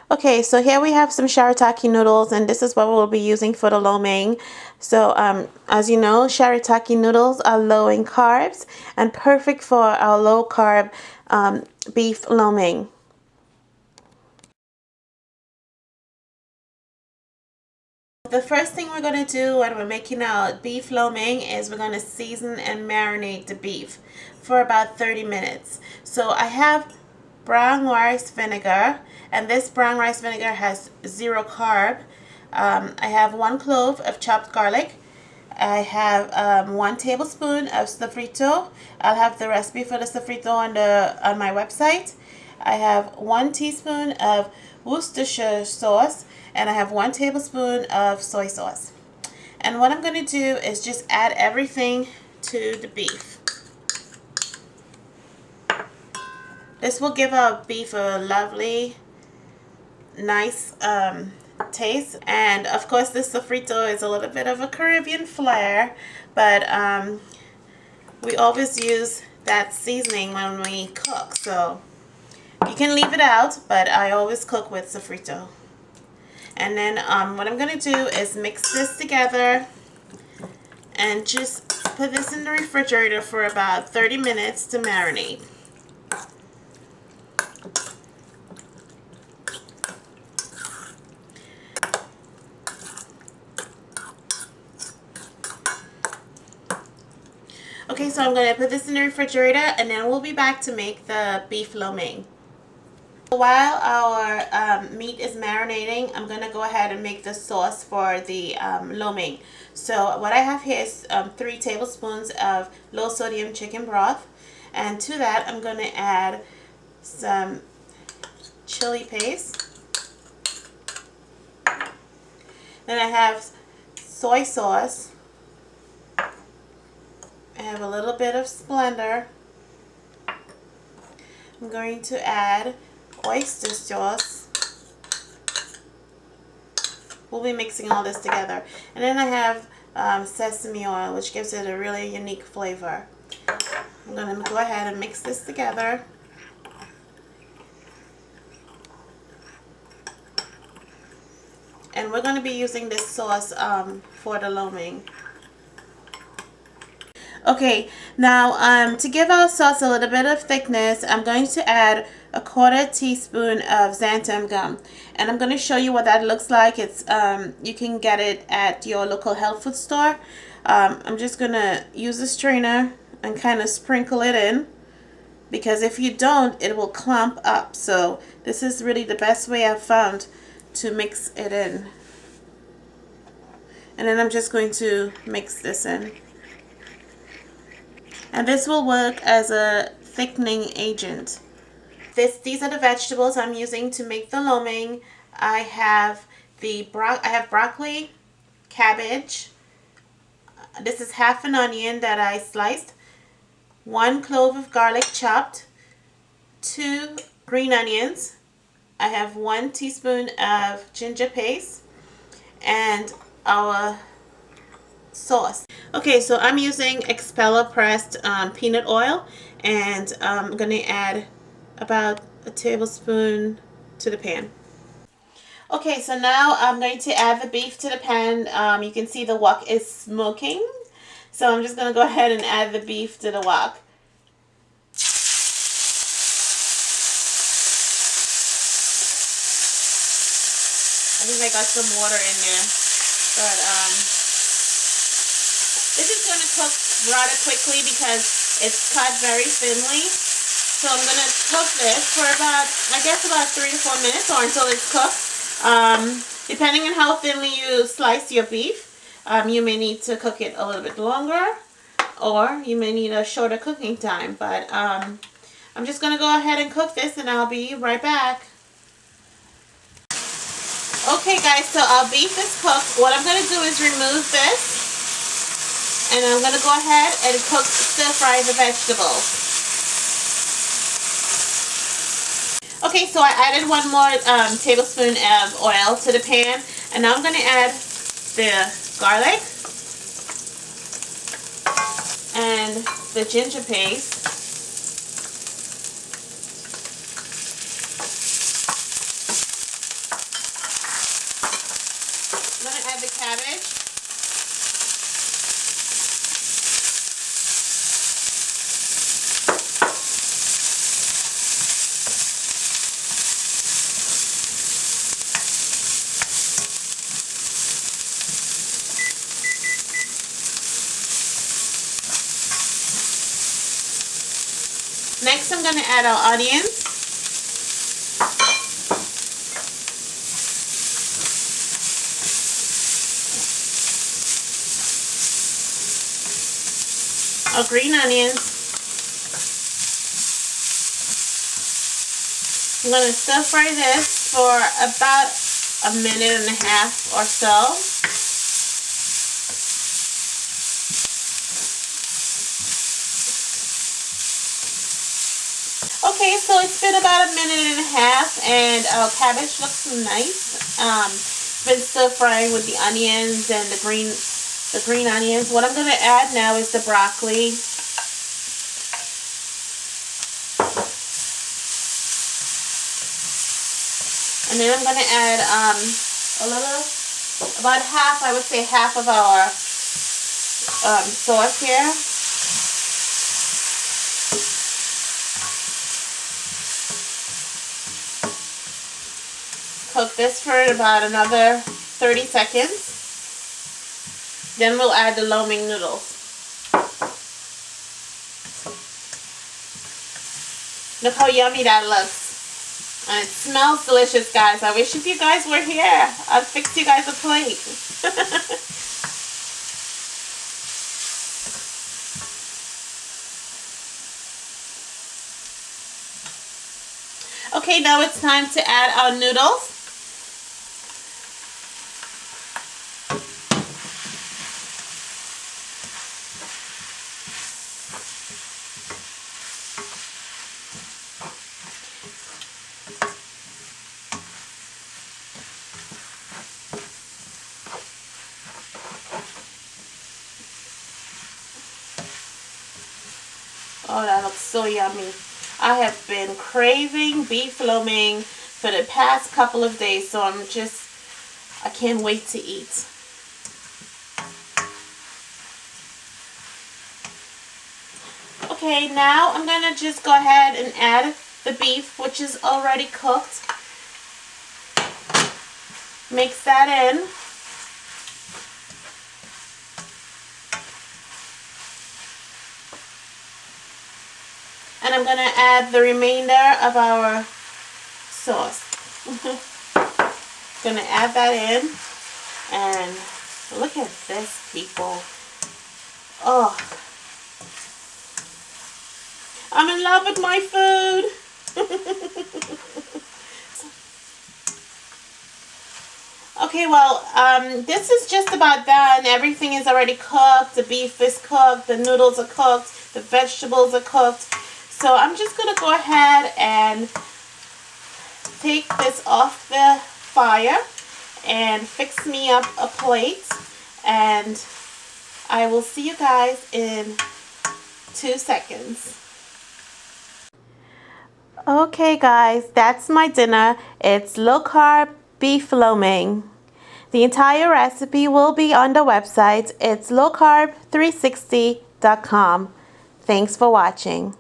Okay, so here we have some shirataki noodles, and this is what we'll be using for the lo mein. So, as you know, shirataki noodles are low in carbs and perfect for our low carb beef lo mein. The first thing we're going to do when we're making our beef lo mein is we're going to season and marinate the beef for about 30 minutes. So I have brown rice vinegar, and this brown rice vinegar has 0 carb. I have 1 clove of chopped garlic. I have 1 tablespoon of sofrito. I'll have the recipe for the sofrito on my website. I have 1 teaspoon of Worcestershire sauce, and I have 1 tablespoon of soy sauce. And what I'm going to do is just add everything to the beef. This will give our beef a lovely, nice taste. And of course, this sofrito is a little bit of a Caribbean flair, but we always use that seasoning when we cook. So you can leave it out, but I always cook with sofrito. And then what I'm going to do is mix this together and just put this in the refrigerator for about 30 minutes to marinate. Okay, so I'm going to put this in the refrigerator, and then we'll be back to make the beef lo mein. While our meat is marinating, I'm going to go ahead and make the sauce for the lo mein. So what I have here is 3 tablespoons of low sodium chicken broth, and to that I'm going to add some chili paste. Then I have soy sauce. I have a little bit of Splendor. I'm going to add oyster sauce. We'll be mixing all this together. And then I have sesame oil, which gives it a really unique flavor. I'm going to go ahead and mix this together. And we're going to be using this sauce for the lo mein. Okay, now to give our sauce a little bit of thickness, I'm going to add a 1/4 teaspoon of xanthan gum, and I'm going to show you what that looks like. It's you can get it at your local health food store. I'm just going to use a strainer and kind of sprinkle it in, because if you don't, it will clump up. So this is really the best way I've found to mix it in. And then I'm just going to mix this in. And this will work as a thickening agent. These are the vegetables I'm using to make the lo mein. I have broccoli, cabbage. This is half an onion that I sliced. 1 clove of garlic chopped. 2 green onions. I have 1 teaspoon of ginger paste. And our sauce. Okay, so I'm using expeller pressed peanut oil, and I'm going to add about a tablespoon to the pan. Okay, so now I'm going to add the beef to the pan. You can see the wok is smoking, so I'm just going to go ahead and add the beef to the wok. I think I got some water in there, but this is going to cook rather quickly because it's cut very thinly. So I'm going to cook this for about 3 to 4 minutes, or until it's cooked. Depending on how thinly you slice your beef, you may need to cook it a little bit longer, or you may need a shorter cooking time. But I'm just going to go ahead and cook this, and I'll be right back. Okay guys, so our beef is cooked. What I'm going to do is remove this. And I'm going to go ahead and stir fry the vegetables. Okay, so I added 1 more tablespoon of oil to the pan. And now I'm going to add the garlic and the ginger paste. the cabbage. Next, I'm going to add our onions. Our green onions. I'm going to stir fry this for about a minute and a half or so. Okay, so it's been about a minute and a half, and our cabbage looks nice. It's been stir frying with the onions and the green onions. What I'm going to add now is the broccoli. And then I'm going to add about half, I would say half of our sauce here. Cook this for about another 30 seconds. Then we'll add the lo mein noodles. Look how yummy that looks. And it smells delicious, guys. I wish if you guys were here, I'd fix you guys a plate. Okay, now it's time to add our noodles. Oh, that looks so yummy. I have been craving beef lo mein for the past couple of days, so I can't wait to eat. Okay, now I'm going to just go ahead and add the beef, which is already cooked. Mix that in. And I'm going to add the remainder of our sauce. Going to add that in. And look at this, people. Oh. I'm in love with my food. Okay, well, this is just about done. Everything is already cooked. The beef is cooked. The noodles are cooked. The vegetables are cooked. So I'm just going to go ahead and take this off the fire and fix me up a plate. And I will see you guys in 2 seconds. Okay, guys, that's my dinner. It's low carb beef lo mein. The entire recipe will be on the website. It's lowcarb360.com. Thanks for watching.